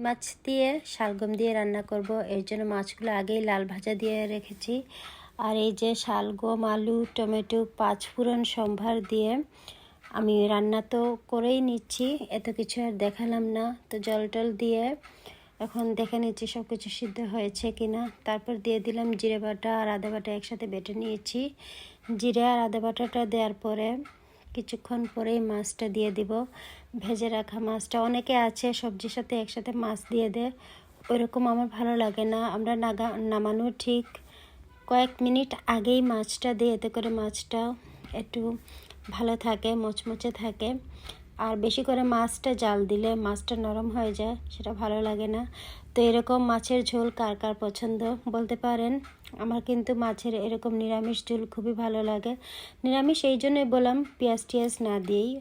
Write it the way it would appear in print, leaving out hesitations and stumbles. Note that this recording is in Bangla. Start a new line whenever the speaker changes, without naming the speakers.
মাছ দিয়ে শালগম দিয়ে রান্না করব। এর জন্য মাছগুলো আগেই লাল ভাজা দিয়ে রেখেছি। আর এই যে শালগম, আলু, টমেটো, পাঁচফোড়ন সম্ভার দিয়ে আমি রান্না তো করেই নিচ্ছি, এত কিছু আর দেখালাম না। তো জল টল দিয়ে এখন দেখে নিচ্ছি সব কিছু সিদ্ধ হয়েছে কিনা। তারপর দিয়ে দিলাম জিরে বাটা আর আদা বাটা, একসাথে বেটে নিয়েছি। জিরে আর আদা বাটাটা দেওয়ার পরে কিছুক্ষণ পরেই মাছটা দিয়ে দিব, ভেজে রাখা মাছটা। অনেকে আছে সবজির সাথে একসাথে মাছ দিয়ে দেয়, ওইরকম আমার ভালো লাগে না। আমরা নামানোর ঠিক কয়েক মিনিট আগেই মাছটা দিই, এতে করে মাছটা একটু ভালো থাকে, মচমচে থাকে। আর বেশি করে মাছটা জাল দিলে মাছটা নরম হয়ে যায়, সেটা ভালো লাগে না। তো এরকম মাছের ঝোল কার কার পছন্দ বলতে পারেন। আমার কিন্তু মাছের এরকম নিরামিষ ঝোল খুবই ভালো লাগে। নিরামিষ এই জন্যই বললাম পেঁয়াজ টিয়াজ না দিয়েই।